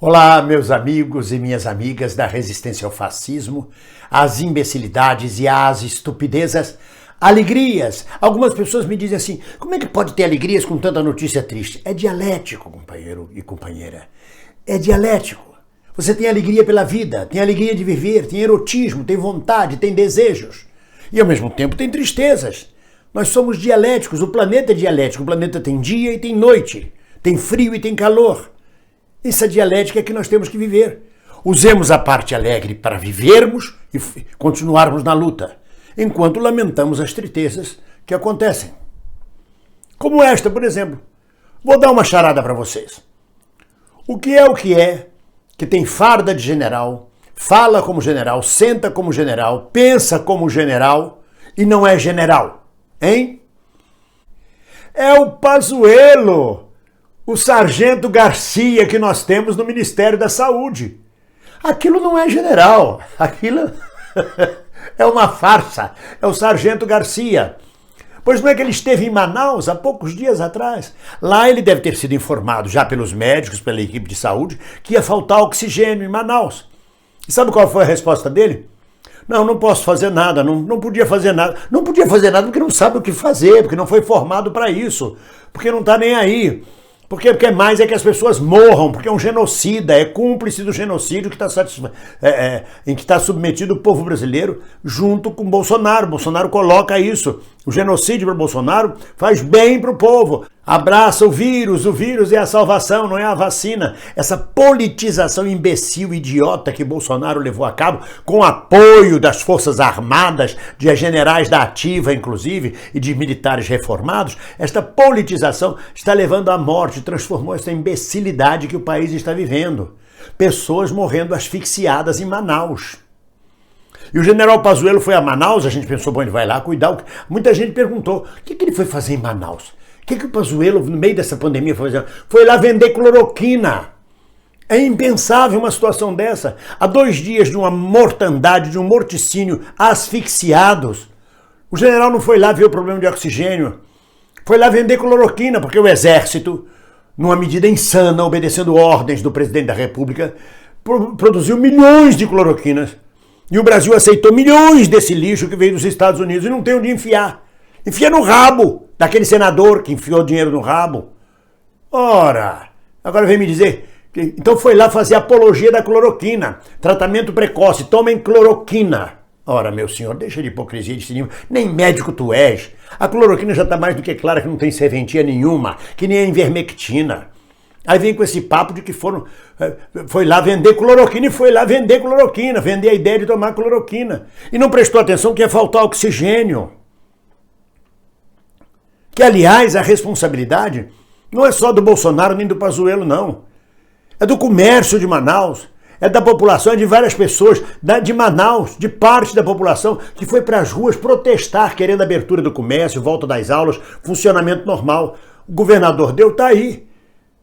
Olá, meus amigos e minhas amigas da resistência ao fascismo, às imbecilidades e às estupidezas, alegrias. Algumas pessoas me dizem assim, como é que pode ter alegrias com tanta notícia triste? É dialético, companheiro e companheira. É dialético. Você tem alegria pela vida, tem alegria de viver, tem erotismo, tem vontade, tem desejos. E ao mesmo tempo tem tristezas. Nós somos dialéticos, o planeta é dialético, o planeta tem dia e tem noite, tem frio e tem calor. Essa dialética é que nós temos que viver. Usemos a parte alegre para vivermos e continuarmos na luta, enquanto lamentamos as tristezas que acontecem. Como esta, por exemplo. Vou dar uma charada para vocês. O que é, que tem farda de general, fala como general, senta como general, pensa como general e não é general? Hein? É o Pazuello! O sargento Garcia que nós temos no Ministério da Saúde. Aquilo não é general, aquilo é uma farsa, é o sargento Garcia. Pois não é que ele esteve em Manaus há poucos dias atrás? Lá ele deve ter sido informado já pelos médicos, pela equipe de saúde, que ia faltar oxigênio em Manaus. E sabe qual foi a resposta dele? Não posso fazer nada, não podia fazer nada. Não podia fazer nada porque não sabe o que fazer, porque não foi formado para isso, porque não está nem aí. Porque o que mais é que as pessoas morram, porque é um genocida, é cúmplice do genocídio em que está submetido o povo brasileiro junto com Bolsonaro. Bolsonaro coloca isso. O genocídio para Bolsonaro faz bem para o povo. Abraça o vírus é a salvação, não é a vacina. Essa politização imbecil, idiota que Bolsonaro levou a cabo, com apoio das Forças Armadas, de generais da ativa, inclusive, e de militares reformados, esta politização está levando à morte, transformou essa imbecilidade que o país está vivendo. Pessoas morrendo asfixiadas em Manaus. E o general Pazuello foi a Manaus, a gente pensou, bom, ele vai lá cuidar. Muita gente perguntou, o que ele foi fazer em Manaus? O que o Pazuello, no meio dessa pandemia, foi fazer? Foi lá vender cloroquina. É impensável uma situação dessa. Há 2 dias de uma mortandade, de um morticínio, asfixiados. O general não foi lá ver o problema de oxigênio. Foi lá vender cloroquina, porque o exército, numa medida insana, obedecendo ordens do presidente da República, produziu milhões de cloroquinas. E o Brasil aceitou milhões desse lixo que veio dos Estados Unidos e não tem onde enfiar. Enfia no rabo daquele senador que enfiou dinheiro no rabo. Ora, agora vem me dizer que então foi lá fazer apologia da cloroquina. Tratamento precoce, tomem cloroquina. Ora, meu senhor, deixa de hipocrisia de cinema. Nem médico tu és. A cloroquina já está mais do que clara que não tem serventia nenhuma, que nem a ivermectina. Aí vem com esse papo de que foi lá vender cloroquina e foi lá vender cloroquina, vender a ideia de tomar cloroquina. E não prestou atenção que ia faltar oxigênio. Que, aliás, a responsabilidade não é só do Bolsonaro nem do Pazuello, não. É do comércio de Manaus, é da população, é de várias pessoas de Manaus, de parte da população que foi para as ruas protestar, querendo abertura do comércio, volta das aulas, funcionamento normal. O governador deu, tá aí.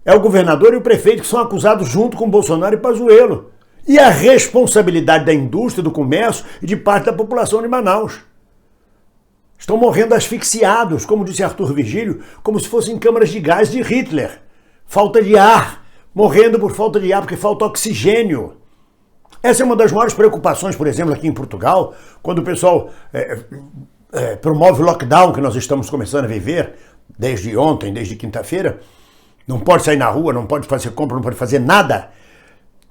É o governador e o prefeito que são acusados junto com Bolsonaro e Pazuello. E a responsabilidade da indústria, do comércio e de parte da população de Manaus. Estão morrendo asfixiados, como disse Arthur Virgílio, como se fossem câmaras de gás de Hitler. Falta de ar, morrendo por falta de ar, porque falta oxigênio. Essa é uma das maiores preocupações, por exemplo, aqui em Portugal, quando o pessoal promove o lockdown que nós estamos começando a viver, desde ontem, desde quinta-feira. Não pode sair na rua, não pode fazer compra, não pode fazer nada.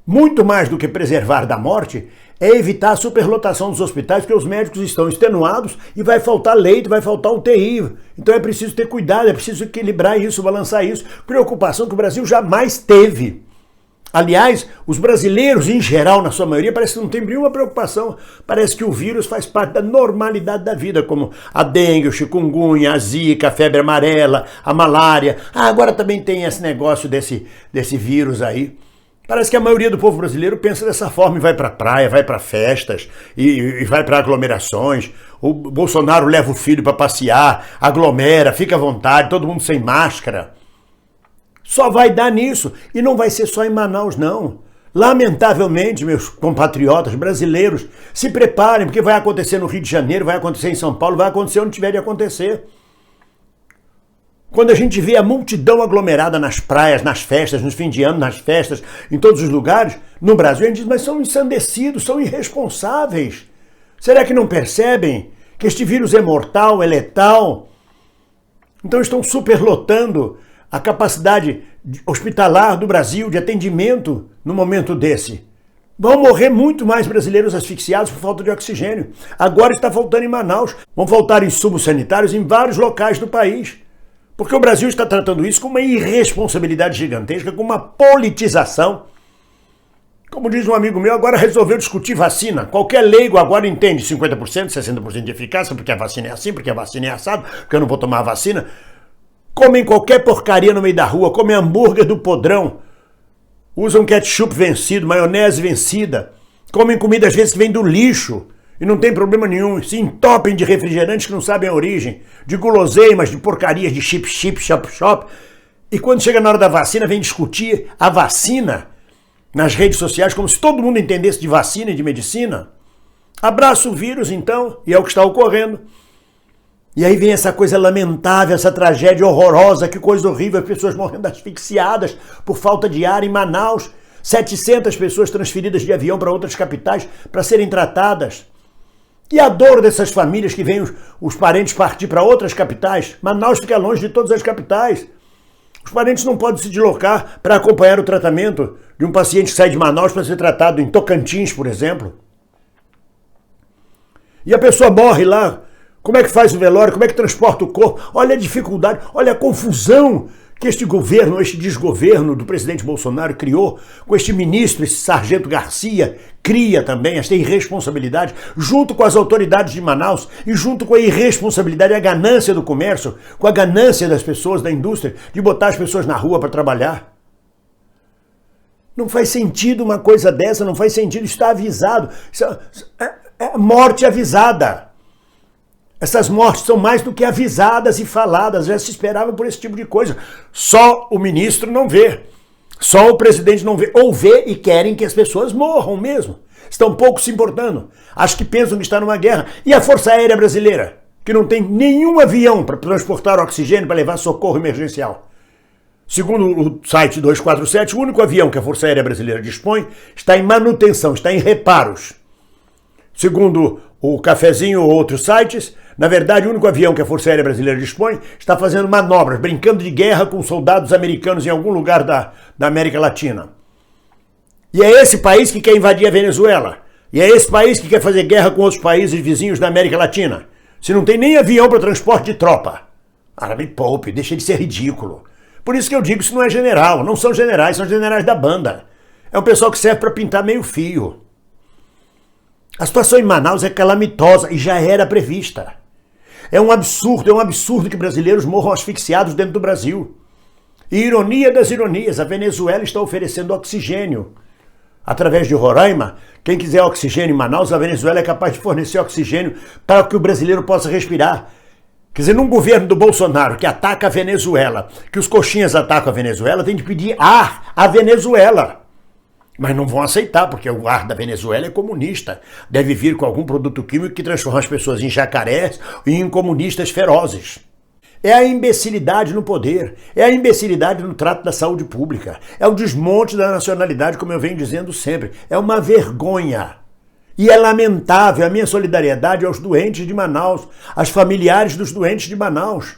Muito mais do que preservar da morte é evitar a superlotação dos hospitais, porque os médicos estão extenuados e vai faltar leito, vai faltar UTI. Então é preciso ter cuidado, é preciso equilibrar isso, balançar isso. Preocupação que o Brasil jamais teve. Aliás, os brasileiros, em geral, na sua maioria, parece que não tem nenhuma preocupação. Parece que o vírus faz parte da normalidade da vida, como a dengue, o chikungunya, a zika, a febre amarela, a malária. Agora também tem esse negócio desse vírus aí. Parece que a maioria do povo brasileiro pensa dessa forma e vai para a praia, vai para festas e vai para aglomerações. O Bolsonaro leva o filho para passear, aglomera, fica à vontade, todo mundo sem máscara. Só vai dar nisso e não vai ser só em Manaus, não. Lamentavelmente, meus compatriotas brasileiros, se preparem, porque vai acontecer no Rio de Janeiro, vai acontecer em São Paulo, vai acontecer onde tiver de acontecer. Quando a gente vê a multidão aglomerada nas praias, nas festas, nos fins de ano, nas festas, em todos os lugares, no Brasil, a gente diz, mas são ensandecidos, são irresponsáveis. Será que não percebem que este vírus é mortal, é letal? Então estão superlotando a capacidade hospitalar do Brasil de atendimento no momento desse. Vão morrer muito mais brasileiros asfixiados por falta de oxigênio. Agora está faltando em Manaus. Vão faltar insumos sanitários em vários locais do país. Porque o Brasil está tratando isso com uma irresponsabilidade gigantesca, com uma politização. Como diz um amigo meu, agora resolveu discutir vacina. Qualquer leigo agora entende 50%, 60% de eficácia, porque a vacina é assim, porque a vacina é assado, porque eu não vou tomar a vacina. Comem qualquer porcaria no meio da rua, comem hambúrguer do podrão. Usam ketchup vencido, maionese vencida. Comem comida às vezes que vem do lixo e não tem problema nenhum. Se entopem de refrigerantes que não sabem a origem, de guloseimas, de porcarias, de chip, shop. E quando chega na hora da vacina, vem discutir a vacina nas redes sociais como se todo mundo entendesse de vacina e de medicina. Abraça o vírus então, e é o que está ocorrendo. E aí vem essa coisa lamentável, essa tragédia horrorosa, que coisa horrível, as pessoas morrendo asfixiadas por falta de ar em Manaus, 700 pessoas transferidas de avião para outras capitais para serem tratadas. E a dor dessas famílias que veem os parentes partir para outras capitais. Manaus fica longe de todas as capitais. Os parentes não podem se deslocar para acompanhar o tratamento de um paciente que sai de Manaus para ser tratado em Tocantins, por exemplo. E a pessoa morre lá. Como é que faz o velório? Como é que transporta o corpo? Olha a dificuldade, olha a confusão que este governo, este desgoverno do presidente Bolsonaro criou, com este ministro, esse sargento Garcia, cria também esta irresponsabilidade, junto com as autoridades de Manaus e junto com a irresponsabilidade e a ganância do comércio, com a ganância das pessoas, da indústria, de botar as pessoas na rua para trabalhar. Não faz sentido uma coisa dessa, não faz sentido, está avisado. Isso é morte avisada. Essas mortes são mais do que avisadas e faladas, já se esperava por esse tipo de coisa. Só o ministro não vê, só o presidente não vê, ou vê e querem que as pessoas morram mesmo. Estão pouco se importando, acho que pensam que está numa guerra. E a Força Aérea Brasileira, que não tem nenhum avião para transportar oxigênio, para levar socorro emergencial. Segundo o site 247, o único avião que a Força Aérea Brasileira dispõe está em manutenção, está em reparos. Segundo o Cafezinho ou outros sites, na verdade, o único avião que a Força Aérea Brasileira dispõe está fazendo manobras, brincando de guerra com soldados americanos em algum lugar da América Latina. E é esse país que quer invadir a Venezuela. E é esse país que quer fazer guerra com outros países vizinhos da América Latina. Se não tem nem avião para transporte de tropa. Ah, me poupe, deixa de ser ridículo. Por isso que eu digo que isso não é general, não são generais, são generais da banda. É um pessoal que serve para pintar meio fio. A situação em Manaus é calamitosa e já era prevista. É um absurdo que brasileiros morram asfixiados dentro do Brasil. E ironia das ironias, a Venezuela está oferecendo oxigênio. Através de Roraima, quem quiser oxigênio em Manaus, a Venezuela é capaz de fornecer oxigênio para que o brasileiro possa respirar. Quer dizer, num governo do Bolsonaro que ataca a Venezuela, que os coxinhas atacam a Venezuela, tem de pedir ar à Venezuela. Mas não vão aceitar, porque o ar da Venezuela é comunista. Deve vir com algum produto químico que transforma as pessoas em jacarés e em comunistas ferozes. É a imbecilidade no poder, é a imbecilidade no trato da saúde pública, é o desmonte da nacionalidade, como eu venho dizendo sempre. É uma vergonha. E é lamentável. A minha solidariedade aos doentes de Manaus, aos familiares dos doentes de Manaus.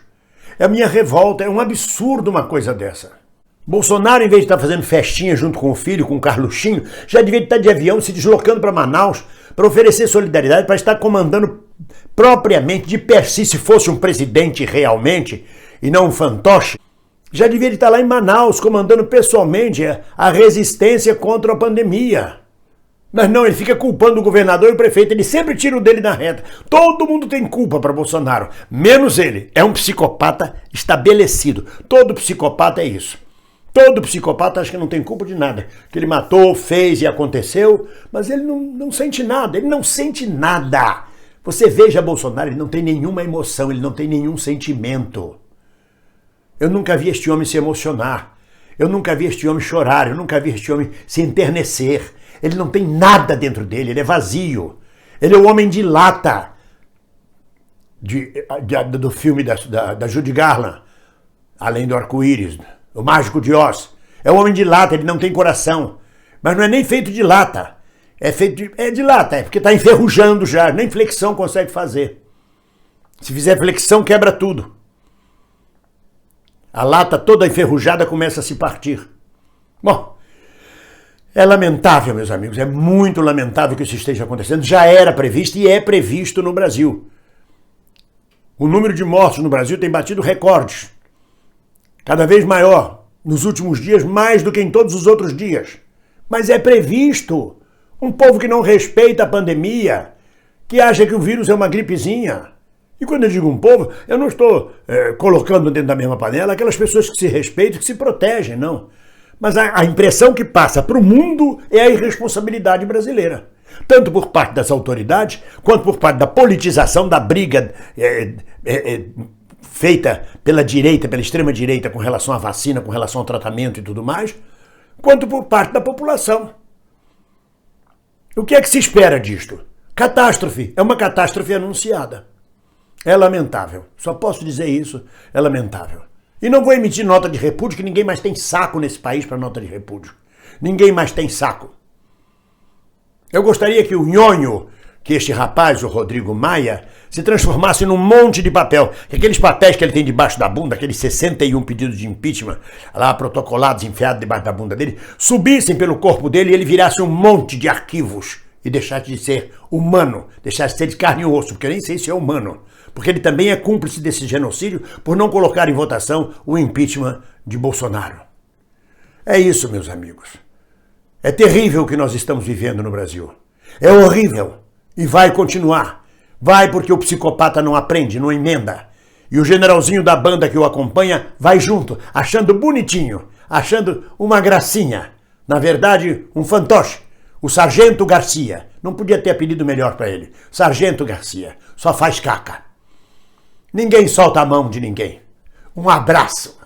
É a minha revolta, é um absurdo uma coisa dessa. Bolsonaro, em vez de estar fazendo festinha junto com o filho, com o Carluxinho, já devia estar de avião se deslocando para Manaus para oferecer solidariedade, para estar comandando propriamente, de per si, se fosse um presidente realmente, e não um fantoche, já devia estar lá em Manaus, comandando pessoalmente a resistência contra a pandemia. Mas não, ele fica culpando o governador e o prefeito, ele sempre tira o dele na reta. Todo mundo tem culpa para Bolsonaro, menos ele. É um psicopata estabelecido. Todo psicopata é isso. Todo psicopata acha que não tem culpa de nada, que ele matou, fez e aconteceu, mas ele não sente nada, ele não sente nada. Você veja Bolsonaro, ele não tem nenhuma emoção, ele não tem nenhum sentimento. Eu nunca vi este homem se emocionar, eu nunca vi este homem chorar, eu nunca vi este homem se enternecer. Ele não tem nada dentro dele, ele é vazio. Ele é o homem de lata do filme da Judy Garland. além do arco-íris, o mágico de Oz. É o homem de lata, ele não tem coração. Mas não é nem feito de lata. É de lata, porque está enferrujando já, nem flexão consegue fazer. Se fizer flexão, quebra tudo. A lata toda enferrujada começa a se partir. Bom, é lamentável, meus amigos, é muito lamentável que isso esteja acontecendo. Já era previsto e é previsto no Brasil. O número de mortos no Brasil tem batido recordes. Cada vez maior. Nos últimos dias, mais do que em todos os outros dias. Mas é previsto. Um povo que não respeita a pandemia, que acha que o vírus é uma gripezinha. E quando eu digo um povo, eu não estou colocando dentro da mesma panela aquelas pessoas que se respeitam, que se protegem, não. Mas a impressão que passa para o mundo é a irresponsabilidade brasileira. Tanto por parte das autoridades, quanto por parte da politização da briga feita pela direita, pela extrema-direita com relação à vacina, com relação ao tratamento e tudo mais, quanto por parte da população. O que é que se espera disto? Catástrofe. É uma catástrofe anunciada. É lamentável. Só posso dizer isso. É lamentável. E não vou emitir nota de repúdio, que ninguém mais tem saco nesse país para nota de repúdio. Ninguém mais tem saco. Eu gostaria que o nhonho, que este rapaz, o Rodrigo Maia, se transformasse num monte de papel. Aqueles papéis que ele tem debaixo da bunda, aqueles 61 pedidos de impeachment, lá protocolados, enfiados debaixo da bunda dele, subissem pelo corpo dele e ele virasse um monte de arquivos e deixasse de ser humano, deixasse de ser de carne e osso, porque eu nem sei se é humano. Porque ele também é cúmplice desse genocídio por não colocar em votação o impeachment de Bolsonaro. É isso, meus amigos. É terrível o que nós estamos vivendo no Brasil. É horrível. E vai continuar. Vai porque o psicopata não aprende, não emenda. E o generalzinho da banda que o acompanha vai junto, achando bonitinho, achando uma gracinha. Na verdade, um fantoche. O Sargento Garcia. Não podia ter apelido melhor para ele. Sargento Garcia. Só faz caca. Ninguém solta a mão de ninguém. Um abraço.